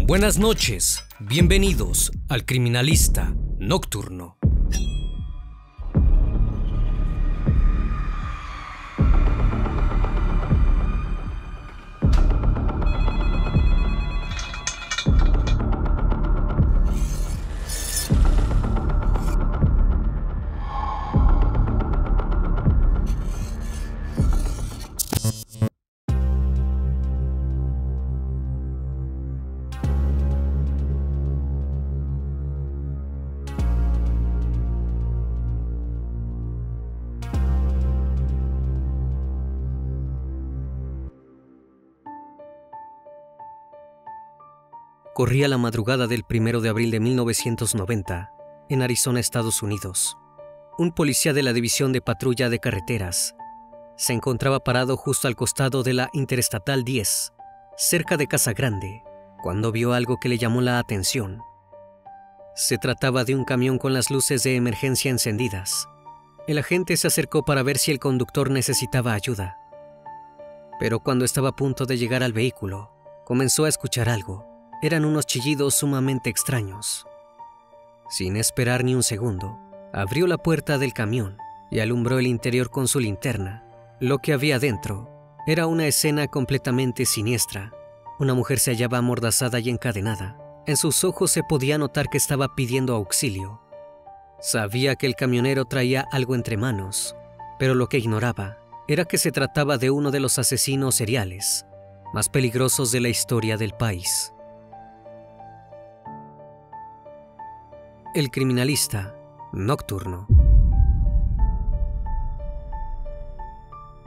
Buenas noches, bienvenidos al Criminalista Nocturno. Corría la madrugada del 1 de abril de 1990, en Arizona, Estados Unidos. Un policía de la División de Patrulla de Carreteras se encontraba parado justo al costado de la Interestatal 10, cerca de Casa Grande, cuando vio algo que le llamó la atención. Se trataba de un camión con las luces de emergencia encendidas. El agente se acercó para ver si el conductor necesitaba ayuda. Pero cuando estaba a punto de llegar al vehículo, comenzó a escuchar algo. Eran unos chillidos sumamente extraños. Sin esperar ni un segundo, abrió la puerta del camión y alumbró el interior con su linterna. Lo que había dentro era una escena completamente siniestra. Una mujer se hallaba amordazada y encadenada. En sus ojos se podía notar que estaba pidiendo auxilio. Sabía que el camionero traía algo entre manos, pero lo que ignoraba era que se trataba de uno de los asesinos seriales más peligrosos de la historia del país. El Criminalista Nocturno.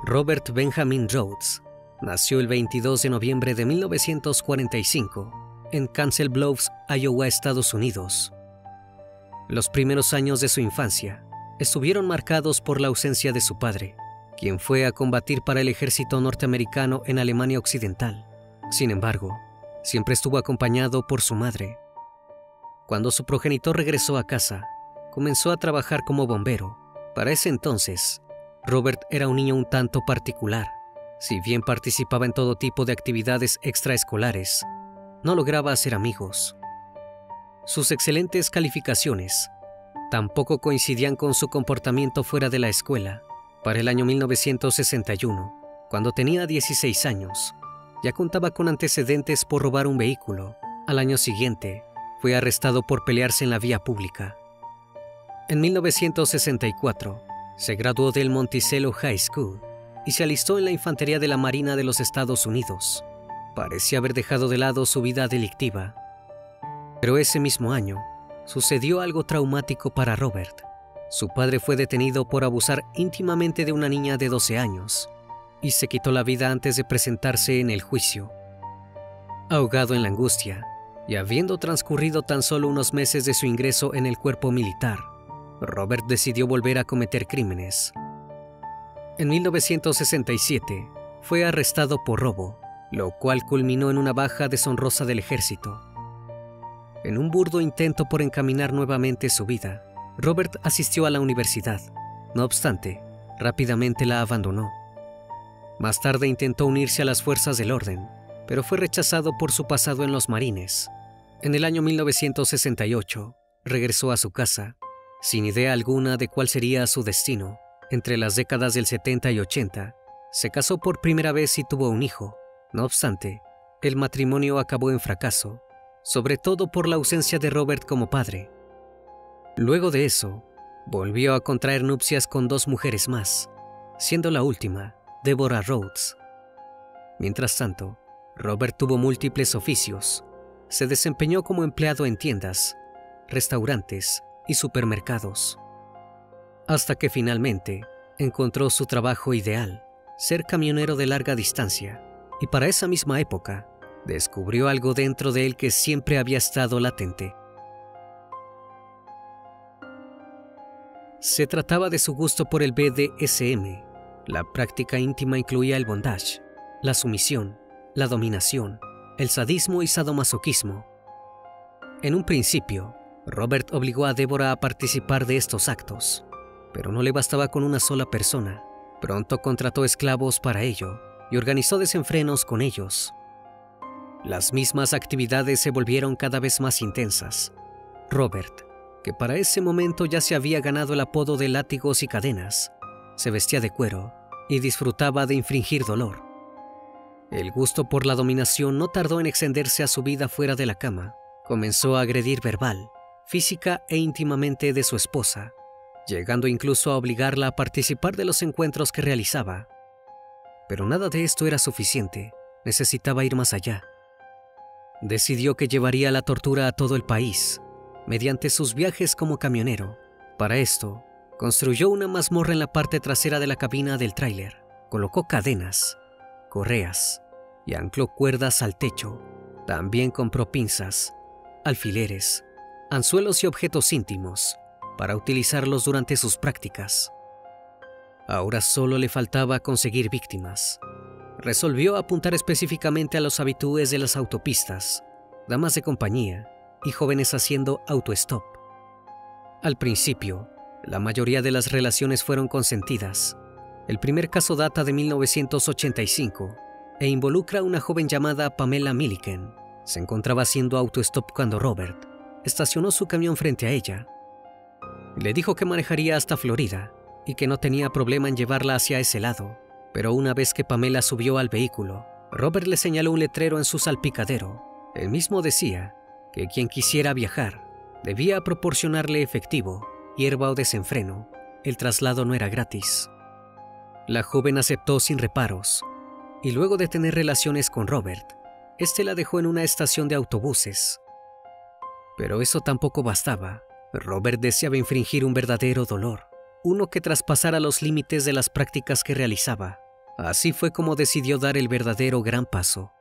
Robert Benjamin Rhodes nació el 22 de noviembre de 1945 en Council Bluffs, Iowa, Estados Unidos. Los primeros años de su infancia estuvieron marcados por la ausencia de su padre, quien fue a combatir para el ejército norteamericano en Alemania Occidental. Sin embargo, siempre estuvo acompañado por su madre. Cuando su progenitor regresó a casa, comenzó a trabajar como bombero. Para ese entonces, Robert era un niño un tanto particular. Si bien participaba en todo tipo de actividades extraescolares, no lograba hacer amigos. Sus excelentes calificaciones tampoco coincidían con su comportamiento fuera de la escuela. Para el año 1961, cuando tenía 16 años, ya contaba con antecedentes por robar un vehículo. Al año siguiente, fue arrestado por pelearse en la vía pública. En 1964, se graduó del Monticello High School y se alistó en la infantería de la Marina de los Estados Unidos. Parecía haber dejado de lado su vida delictiva. Pero ese mismo año, sucedió algo traumático para Robert. Su padre fue detenido por abusar íntimamente de una niña de 12 años y se quitó la vida antes de presentarse en el juicio. Ahogado en la angustia, y habiendo transcurrido tan solo unos meses de su ingreso en el cuerpo militar, Robert decidió volver a cometer crímenes. En 1967, fue arrestado por robo, lo cual culminó en una baja deshonrosa del ejército. En un burdo intento por encaminar nuevamente su vida, Robert asistió a la universidad. No obstante, rápidamente la abandonó. Más tarde intentó unirse a las fuerzas del orden, pero fue rechazado por su pasado en los Marines. En el año 1968, regresó a su casa, sin idea alguna de cuál sería su destino. Entre las décadas del 70 y 80, se casó por primera vez y tuvo un hijo. No obstante, el matrimonio acabó en fracaso, sobre todo por la ausencia de Robert como padre. Luego de eso, volvió a contraer nupcias con 2 mujeres más, siendo la última Deborah Rhodes. Mientras tanto, Robert tuvo múltiples oficios. Se desempeñó como empleado en tiendas, restaurantes y supermercados, hasta que finalmente encontró su trabajo ideal, ser camionero de larga distancia, y para esa misma época descubrió algo dentro de él que siempre había estado latente. Se trataba de su gusto por el BDSM. La práctica íntima incluía el bondage, la sumisión, la dominación, el sadismo y sadomasoquismo. En un principio, Robert obligó a Deborah a participar de estos actos, pero no le bastaba con una sola persona. Pronto contrató esclavos para ello y organizó desenfrenos con ellos. Las mismas actividades se volvieron cada vez más intensas. Robert, que para ese momento ya se había ganado el apodo de látigos y cadenas, se vestía de cuero y disfrutaba de infligir dolor. El gusto por la dominación no tardó en extenderse a su vida fuera de la cama. Comenzó a agredir verbal, física e íntimamente de su esposa, llegando incluso a obligarla a participar de los encuentros que realizaba. Pero nada de esto era suficiente, necesitaba ir más allá. Decidió que llevaría la tortura a todo el país, mediante sus viajes como camionero. Para esto, construyó una mazmorra en la parte trasera de la cabina del tráiler, colocó cadenas, correas y ancló cuerdas al techo. También compró pinzas, alfileres, anzuelos y objetos íntimos para utilizarlos durante sus prácticas. Ahora solo le faltaba conseguir víctimas. Resolvió apuntar específicamente a los habitués de las autopistas, damas de compañía y jóvenes haciendo autostop. Al principio, la mayoría de las relaciones fueron consentidas. El primer caso data de 1985 e involucra a una joven llamada Pamela Milliken. Se encontraba haciendo autostop cuando Robert estacionó su camión frente a ella. Le dijo que manejaría hasta Florida y que no tenía problema en llevarla hacia ese lado. Pero una vez que Pamela subió al vehículo, Robert le señaló un letrero en su salpicadero. El mismo decía que quien quisiera viajar debía proporcionarle efectivo, hierba o desenfreno. El traslado no era gratis. La joven aceptó sin reparos, y luego de tener relaciones con Robert, este la dejó en una estación de autobuses. Pero eso tampoco bastaba. Robert deseaba infringir un verdadero dolor, uno que traspasara los límites de las prácticas que realizaba. Así fue como decidió dar el verdadero gran paso.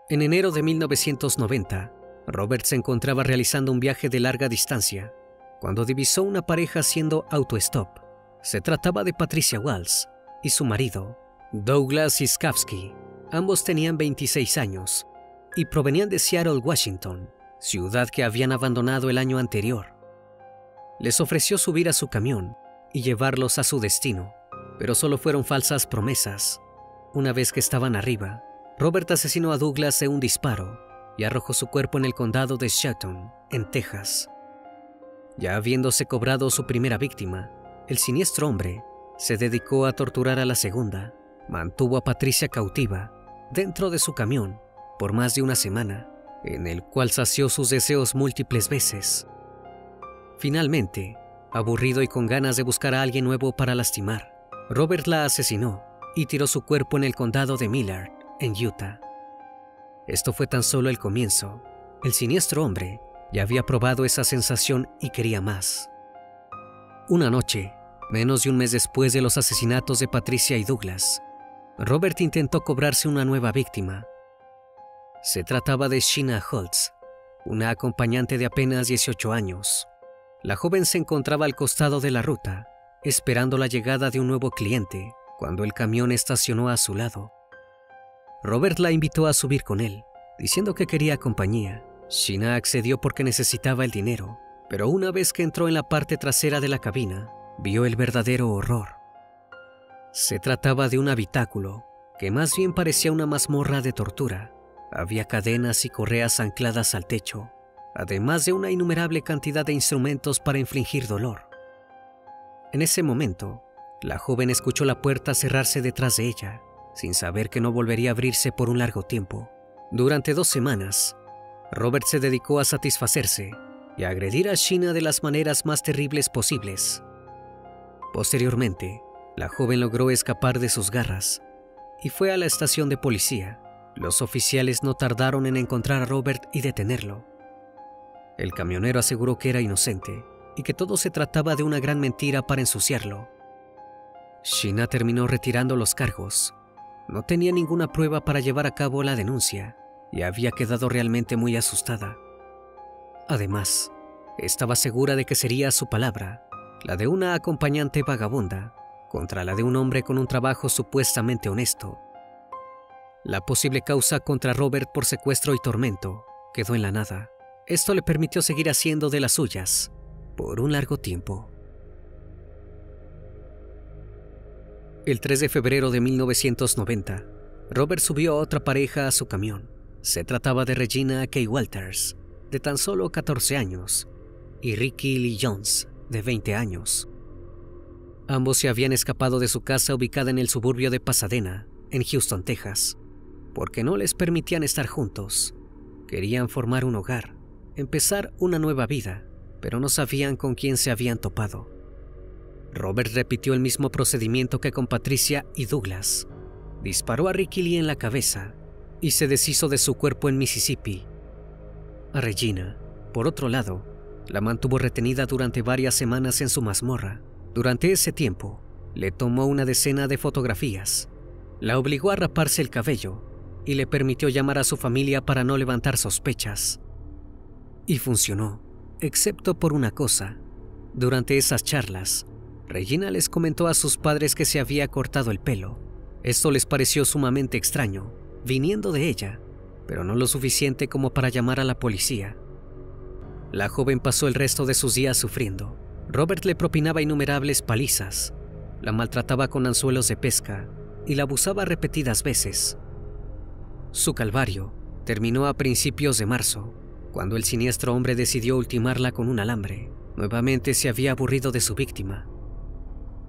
En enero de 1990, Robert se encontraba realizando un viaje de larga distancia cuando divisó una pareja haciendo autostop. Se trataba de Patricia Walsh y su marido, Douglas Iskowski. Ambos tenían 26 años y provenían de Seattle, Washington, ciudad que habían abandonado el año anterior. Les ofreció subir a su camión y llevarlos a su destino, pero solo fueron falsas promesas. Una vez que estaban arriba, Robert asesinó a Douglas de un disparo y arrojó su cuerpo en el condado de Shelton, en Texas. Ya habiéndose cobrado su primera víctima, el siniestro hombre se dedicó a torturar a la segunda. Mantuvo a Patricia cautiva dentro de su camión por más de una semana, en el cual sació sus deseos múltiples veces. Finalmente, aburrido y con ganas de buscar a alguien nuevo para lastimar, Robert la asesinó y tiró su cuerpo en el condado de Millard, en Utah. Esto fue tan solo el comienzo. El siniestro hombre ya había probado esa sensación y quería más. Una noche, menos de un mes después de los asesinatos de Patricia y Douglas, Robert intentó cobrarse una nueva víctima. Se trataba de Sheena Holtz, una acompañante de apenas 18 años. La joven se encontraba al costado de la ruta, esperando la llegada de un nuevo cliente, cuando el camión estacionó a su lado. Robert la invitó a subir con él, diciendo que quería compañía. Sheena accedió porque necesitaba el dinero, pero una vez que entró en la parte trasera de la cabina, vio el verdadero horror. Se trataba de un habitáculo, que más bien parecía una mazmorra de tortura. Había cadenas y correas ancladas al techo, además de una innumerable cantidad de instrumentos para infligir dolor. En ese momento, la joven escuchó la puerta cerrarse detrás de ella, sin saber que no volvería a abrirse por un largo tiempo. Durante 2 semanas, Robert se dedicó a satisfacerse y a agredir a Sheena de las maneras más terribles posibles. Posteriormente, la joven logró escapar de sus garras y fue a la estación de policía. Los oficiales no tardaron en encontrar a Robert y detenerlo. El camionero aseguró que era inocente y que todo se trataba de una gran mentira para ensuciarlo. Sheena terminó retirando los cargos. No tenía ninguna prueba para llevar a cabo la denuncia y había quedado realmente muy asustada. Además, estaba segura de que sería su palabra, la de una acompañante vagabunda, contra la de un hombre con un trabajo supuestamente honesto. La posible causa contra Robert por secuestro y tormento quedó en la nada. Esto le permitió seguir haciendo de las suyas por un largo tiempo. El 3 de febrero de 1990, Robert subió a otra pareja a su camión. Se trataba de Regina K. Walters, de tan solo 14 años, y Ricky Lee Jones, de 20 años. Ambos se habían escapado de su casa ubicada en el suburbio de Pasadena, en Houston, Texas, porque no les permitían estar juntos. Querían formar un hogar, empezar una nueva vida, pero no sabían con quién se habían topado. Robert repitió el mismo procedimiento que con Patricia y Douglas. Disparó a Ricky Lee en la cabeza y se deshizo de su cuerpo en Mississippi. A Regina, por otro lado, la mantuvo retenida durante varias semanas en su mazmorra. Durante ese tiempo, le tomó una decena de fotografías, la obligó a raparse el cabello y le permitió llamar a su familia para no levantar sospechas. Y funcionó, excepto por una cosa. Durante esas charlas, Regina les comentó a sus padres que se había cortado el pelo. Esto les pareció sumamente extraño, viniendo de ella, pero no lo suficiente como para llamar a la policía. La joven pasó el resto de sus días sufriendo. Robert le propinaba innumerables palizas, la maltrataba con anzuelos de pesca y la abusaba repetidas veces. Su calvario terminó a principios de marzo, cuando el siniestro hombre decidió ultimarla con un alambre. Nuevamente se había aburrido de su víctima.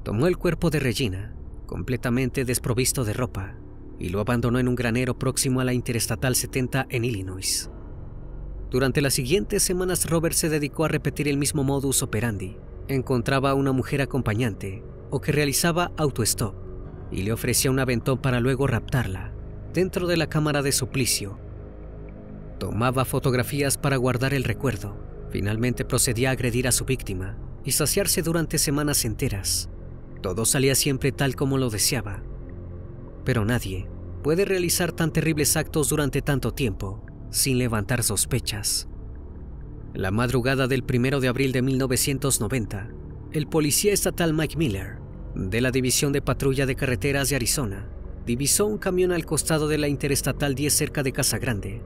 Tomó el cuerpo de Regina, completamente desprovisto de ropa, y lo abandonó en un granero próximo a la Interestatal 70 en Illinois. Durante las siguientes semanas, Robert se dedicó a repetir el mismo modus operandi. Encontraba a una mujer acompañante o que realizaba autostop y le ofrecía un aventón para luego raptarla dentro de la cámara de suplicio. Tomaba fotografías para guardar el recuerdo. Finalmente procedía a agredir a su víctima y saciarse durante semanas enteras. Todo salía siempre tal como lo deseaba. Pero nadie puede realizar tan terribles actos durante tanto tiempo sin levantar sospechas. La madrugada del 1 de abril de 1990, el policía estatal Mike Miller, de la División de Patrulla de Carreteras de Arizona, divisó un camión al costado de la Interestatal 10 cerca de Casa Grande.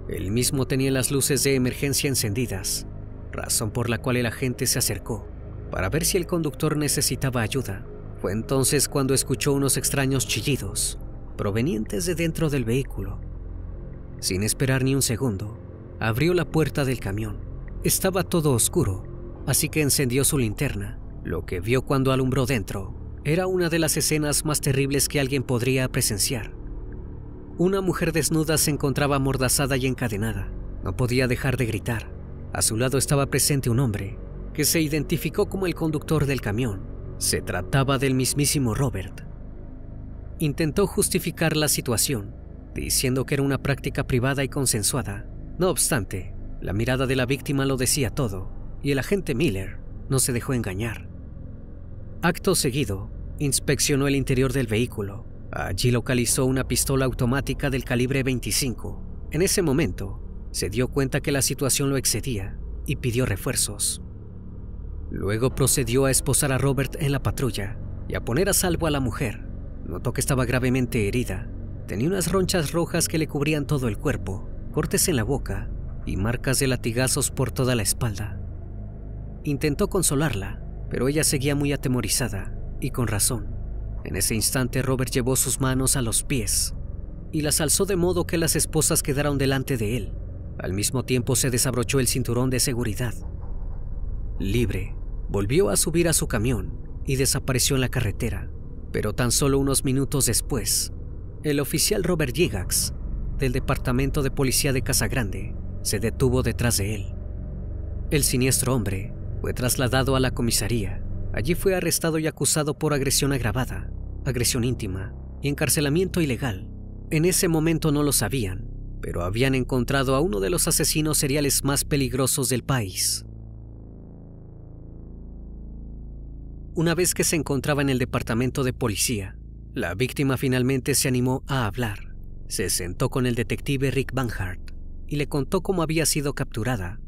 El mismo tenía las luces de emergencia encendidas, razón por la cual el agente se acercó para ver si el conductor necesitaba ayuda. Fue entonces cuando escuchó unos extraños chillidos provenientes de dentro del vehículo. Sin esperar ni un segundo, abrió la puerta del camión. Estaba todo oscuro, así que encendió su linterna. Lo que vio cuando alumbró dentro era una de las escenas más terribles que alguien podría presenciar. Una mujer desnuda se encontraba amordazada y encadenada. No podía dejar de gritar. A su lado estaba presente un hombre, que se identificó como el conductor del camión. Se trataba del mismísimo Robert. Intentó justificar la situación, diciendo que era una práctica privada y consensuada. No obstante, la mirada de la víctima lo decía todo, y el agente Miller no se dejó engañar. Acto seguido, inspeccionó el interior del vehículo. Allí localizó una pistola automática del calibre 25. En ese momento, se dio cuenta que la situación lo excedía y pidió refuerzos. Luego procedió a esposar a Robert en la patrulla y a poner a salvo a la mujer. Notó que estaba gravemente herida. Tenía unas ronchas rojas que le cubrían todo el cuerpo, cortes en la boca y marcas de latigazos por toda la espalda. Intentó consolarla, pero ella seguía muy atemorizada, y con razón. En ese instante Robert llevó sus manos a los pies y las alzó de modo que las esposas quedaron delante de él. Al mismo tiempo se desabrochó el cinturón de seguridad. Libre, volvió a subir a su camión y desapareció en la carretera. Pero tan solo unos minutos después, el oficial Robert Gygax, del Departamento de Policía de Casa Grande, se detuvo detrás de él. El siniestro hombre fue trasladado a la comisaría. Allí fue arrestado y acusado por agresión agravada, agresión íntima y encarcelamiento ilegal. En ese momento no lo sabían, pero habían encontrado a uno de los asesinos seriales más peligrosos del país. Una vez que se encontraba en el departamento de policía, la víctima finalmente se animó a hablar. Se sentó con el detective Rick Banhart y le contó cómo había sido capturada.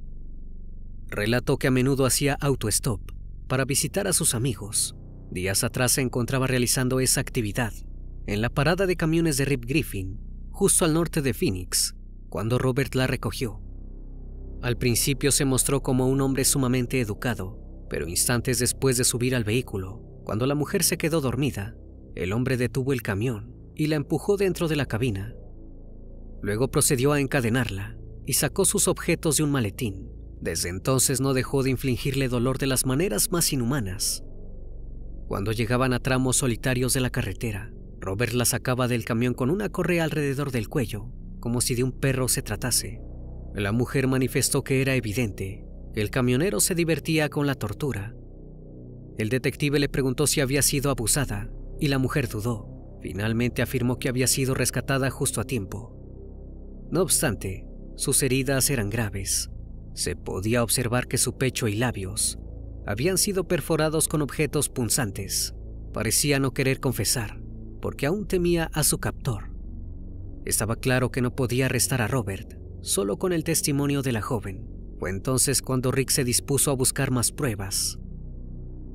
Relató que a menudo hacía autostop para visitar a sus amigos. Días atrás se encontraba realizando esa actividad en la parada de camiones de Rip Griffin, justo al norte de Phoenix, cuando Robert la recogió. Al principio se mostró como un hombre sumamente educado, pero instantes después de subir al vehículo, cuando la mujer se quedó dormida, el hombre detuvo el camión y la empujó dentro de la cabina. Luego procedió a encadenarla y sacó sus objetos de un maletín. Desde entonces no dejó de infligirle dolor de las maneras más inhumanas. Cuando llegaban a tramos solitarios de la carretera, Robert la sacaba del camión con una correa alrededor del cuello, como si de un perro se tratase. La mujer manifestó que era evidente que el camionero se divertía con la tortura. El detective le preguntó si había sido abusada y la mujer dudó. Finalmente afirmó que había sido rescatada justo a tiempo. No obstante, sus heridas eran graves. Se podía observar que su pecho y labios habían sido perforados con objetos punzantes. Parecía no querer confesar, porque aún temía a su captor. Estaba claro que no podía arrestar a Robert solo con el testimonio de la joven. Fue entonces cuando Rick se dispuso a buscar más pruebas.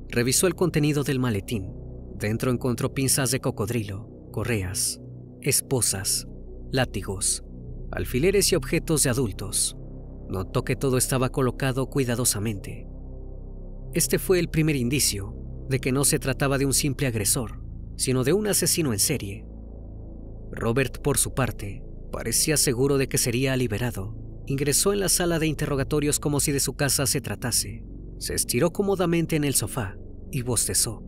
Revisó el contenido del maletín. Dentro encontró pinzas de cocodrilo, correas, esposas, látigos, alfileres y objetos de adultos. Notó que todo estaba colocado cuidadosamente. Este fue el primer indicio de que no se trataba de un simple agresor, sino de un asesino en serie. Robert, por su parte, parecía seguro de que sería liberado. Ingresó en la sala de interrogatorios como si de su casa se tratase. Se estiró cómodamente en el sofá y bostezó.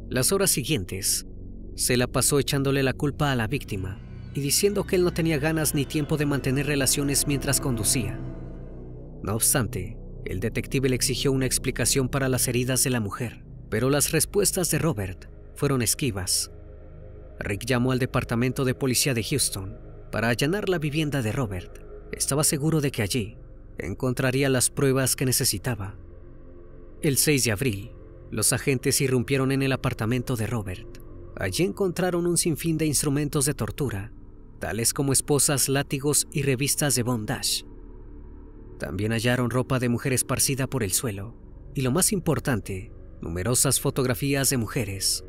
Las horas siguientes, se la pasó echándole la culpa a la víctima y diciendo que él no tenía ganas ni tiempo de mantener relaciones mientras conducía. No obstante, el detective le exigió una explicación para las heridas de la mujer, pero las respuestas de Robert fueron esquivas. Rick llamó al departamento de policía de Houston para allanar la vivienda de Robert. Estaba seguro de que allí encontraría las pruebas que necesitaba. El 6 de abril, los agentes irrumpieron en el apartamento de Robert. Allí encontraron un sinfín de instrumentos de tortura, tales como esposas, látigos y revistas de bondage. También hallaron ropa de mujer esparcida por el suelo y, lo más importante, numerosas fotografías de mujeres.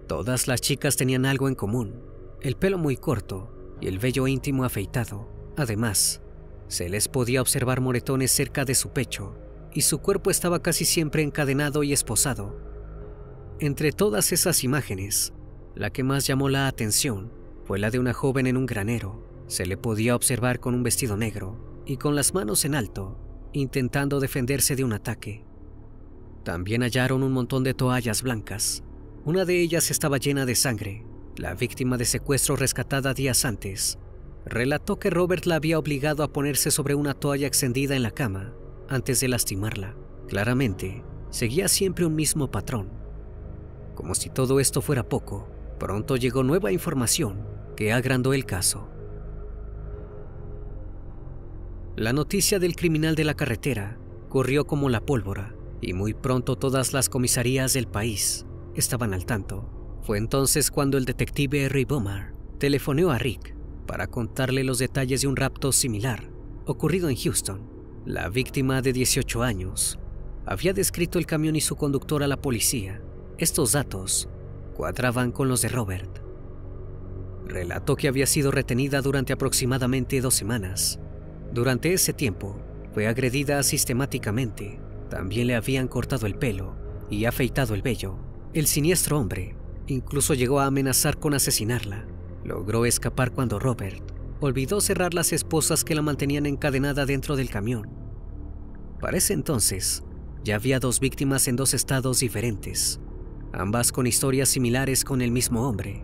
Todas las chicas tenían algo en común: el pelo muy corto y el vello íntimo afeitado. Además, se les podía observar moretones cerca de su pecho y su cuerpo estaba casi siempre encadenado y esposado. Entre todas esas imágenes, la que más llamó la atención fue la de una joven en un granero. Se le podía observar con un vestido negro y con las manos en alto, intentando defenderse de un ataque. También hallaron un montón de toallas blancas. Una de ellas estaba llena de sangre. La víctima de secuestro, rescatada días antes, relató que Robert la había obligado a ponerse sobre una toalla extendida en la cama antes de lastimarla. Claramente, seguía siempre un mismo patrón. Como si todo esto fuera poco, pronto llegó nueva información que agrandó el caso. La noticia del criminal de la carretera corrió como la pólvora y muy pronto todas las comisarías del país estaban al tanto. Fue entonces cuando el detective Ray Bomar telefoneó a Rick para contarle los detalles de un rapto similar ocurrido en Houston. La víctima, de 18 años, había descrito el camión y su conductor a la policía. Estos datos cuadraban con los de Robert. Relató que había sido retenida durante aproximadamente 2 semanas. Durante ese tiempo, fue agredida sistemáticamente. También le habían cortado el pelo y afeitado el vello. El siniestro hombre incluso llegó a amenazar con asesinarla. Logró escapar cuando Robert olvidó cerrar las esposas que la mantenían encadenada dentro del camión. Para ese entonces, ya había 2 víctimas en 2 estados diferentes, ambas con historias similares con el mismo hombre.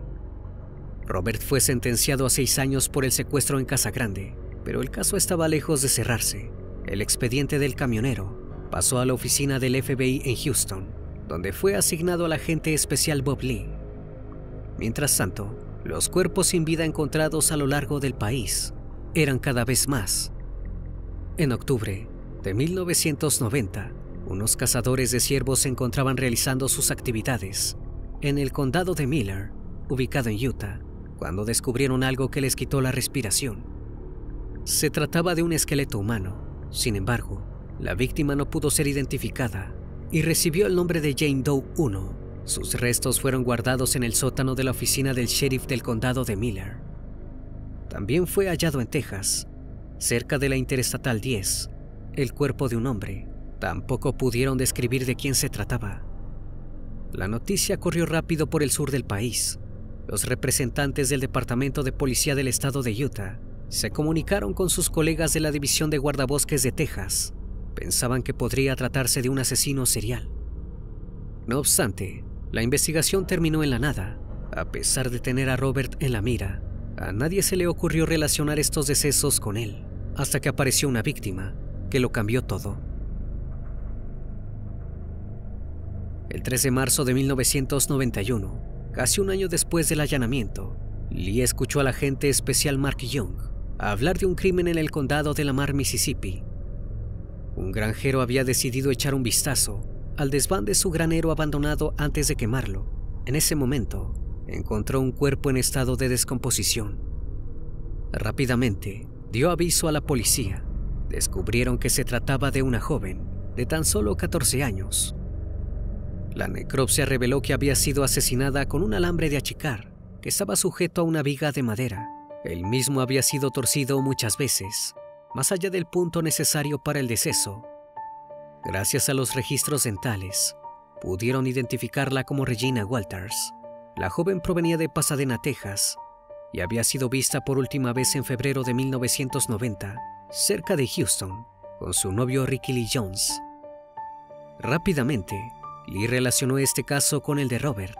Robert fue sentenciado a 6 años por el secuestro en Casa Grande, pero el caso estaba lejos de cerrarse. El expediente del camionero pasó a la oficina del FBI en Houston, donde fue asignado al agente especial Bob Lee. Mientras tanto, los cuerpos sin vida encontrados a lo largo del país eran cada vez más. En octubre de 1990, unos cazadores de ciervos se encontraban realizando sus actividades en el condado de Miller, ubicado en Utah, cuando descubrieron algo que les quitó la respiración. Se trataba de un esqueleto humano. Sin embargo, la víctima no pudo ser identificada y recibió el nombre de Jane Doe 1. Sus restos fueron guardados en el sótano de la oficina del sheriff del condado de Miller. También fue hallado en Texas, cerca de la Interestatal 10, el cuerpo de un hombre. Tampoco pudieron describir de quién se trataba. La noticia corrió rápido por el sur del país. los representantes del Departamento de Policía del Estado de Utah se comunicaron con sus colegas de la División de Guardabosques de Texas. Pensaban que podría tratarse de un asesino serial. No obstante, la investigación terminó en la nada. A pesar de tener a Robert en la mira, a nadie se le ocurrió relacionar estos decesos con él, hasta que apareció una víctima que lo cambió todo. El 3 de marzo de 1991, casi un año después del allanamiento, Lee escuchó al agente especial Mark Young hablar de un crimen en el condado de Lamar, Mississippi. Un granjero había decidido echar un vistazo al desván de su granero abandonado antes de quemarlo. En ese momento, encontró un cuerpo en estado de descomposición. Rápidamente, dio aviso a la policía. Descubrieron que se trataba de una joven de tan solo 14 años. La necropsia reveló que había sido asesinada con un alambre de achicar que estaba sujeto a una viga de madera. El mismo había sido torcido muchas veces, más allá del punto necesario para el deceso. Gracias a los registros dentales, pudieron identificarla como Regina Walters. La joven provenía de Pasadena, Texas, y había sido vista por última vez en febrero de 1990, cerca de Houston, con su novio Ricky Lee Jones. Rápidamente, Lee relacionó este caso con el de Robert.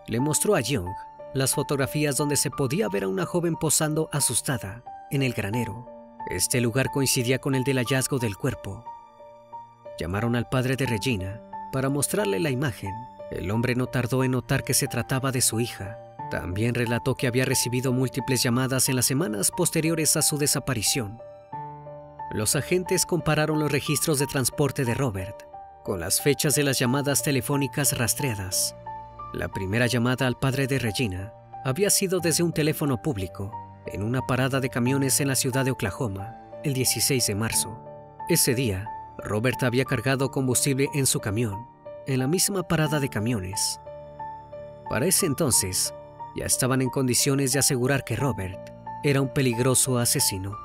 Le mostró a Young las fotografías donde se podía ver a una joven posando asustada en el granero. Este lugar coincidía con el del hallazgo del cuerpo. Llamaron al padre de Regina para mostrarle la imagen. El hombre no tardó en notar que se trataba de su hija. También relató que había recibido múltiples llamadas en las semanas posteriores a su desaparición. Los agentes compararon los registros de transporte de Robert con las fechas de las llamadas telefónicas rastreadas. La primera llamada al padre de Regina había sido desde un teléfono público en una parada de camiones en la ciudad de Oklahoma, el 16 de marzo. Ese día, Robert había cargado combustible en su camión, en la misma parada de camiones. Para ese entonces, ya estaban en condiciones de asegurar que Robert era un peligroso asesino.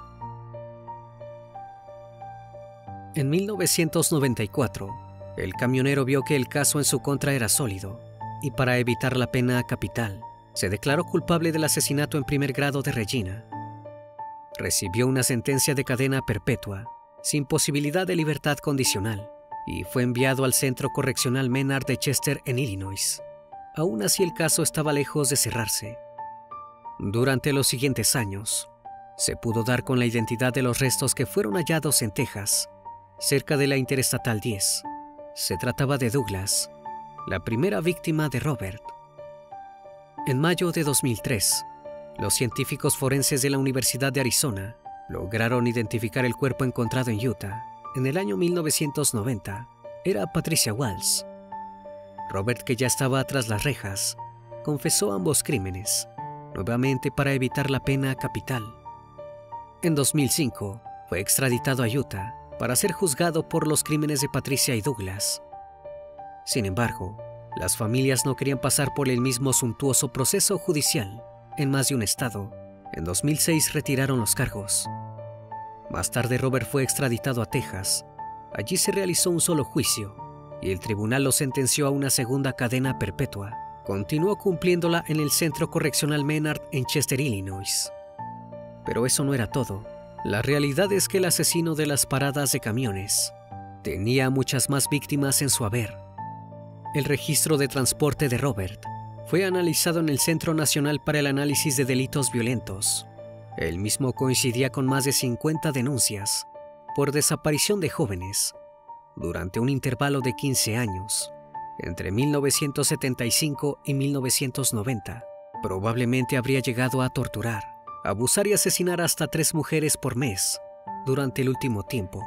En 1994, el camionero vio que el caso en su contra era sólido, y para evitar la pena capital, se declaró culpable del asesinato en primer grado de Regina. Recibió una sentencia de cadena perpetua, sin posibilidad de libertad condicional, y fue enviado al Centro Correccional Menard de Chester, en Illinois. Aún así, el caso estaba lejos de cerrarse. Durante los siguientes años, se pudo dar con la identidad de los restos que fueron hallados en Texas, cerca de la Interestatal 10. Se trataba de Douglas, la primera víctima de Robert. En mayo de 2003, los científicos forenses de la Universidad de Arizona lograron identificar el cuerpo encontrado en Utah en el año 1990. Era Patricia Walsh. Robert, que ya estaba tras las rejas, confesó ambos crímenes, nuevamente para evitar la pena capital. En 2005, fue extraditado a Utah para ser juzgado por los crímenes de Patricia y Douglas. Sin embargo, las familias no querían pasar por el mismo suntuoso proceso judicial en más de un estado. En 2006 retiraron los cargos. Más tarde, Robert fue extraditado a Texas. Allí se realizó un solo juicio y el tribunal lo sentenció a una segunda cadena perpetua. Continuó cumpliéndola en el Centro Correccional Menard en Chester, Illinois. Pero eso no era todo. La realidad es que el asesino de las paradas de camiones tenía muchas más víctimas en su haber. El registro de transporte de Robert fue analizado en el Centro Nacional para el Análisis de Delitos Violentos. El mismo coincidía con más de 50 denuncias por desaparición de jóvenes durante un intervalo de 15 años, entre 1975 y 1990. Probablemente habría llegado a torturar, abusar y asesinar hasta 3 mujeres por mes durante el último tiempo.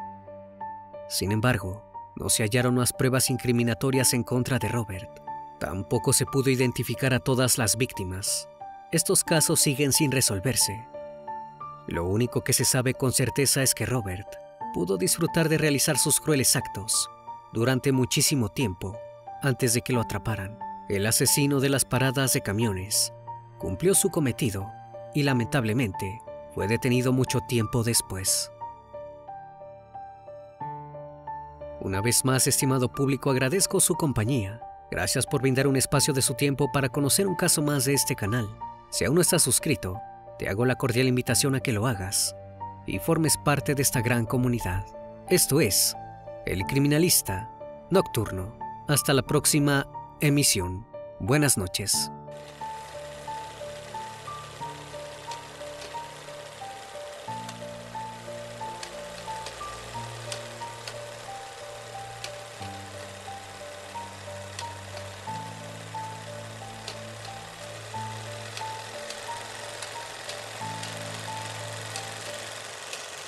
Sin embargo, no se hallaron más pruebas incriminatorias en contra de Robert. Tampoco se pudo identificar a todas las víctimas. Estos casos siguen sin resolverse. Lo único que se sabe con certeza es que Robert pudo disfrutar de realizar sus crueles actos durante muchísimo tiempo antes de que lo atraparan. El asesino de las paradas de camiones cumplió su cometido y lamentablemente fue detenido mucho tiempo después. Una vez más, estimado público, agradezco su compañía Gracias por brindar un espacio de su tiempo para conocer un caso más de este canal. Si aún no estás suscrito, te hago la cordial invitación a que lo hagas y formes parte de esta gran comunidad. Esto es El Criminalista Nocturno. Hasta la próxima emisión. Buenas noches.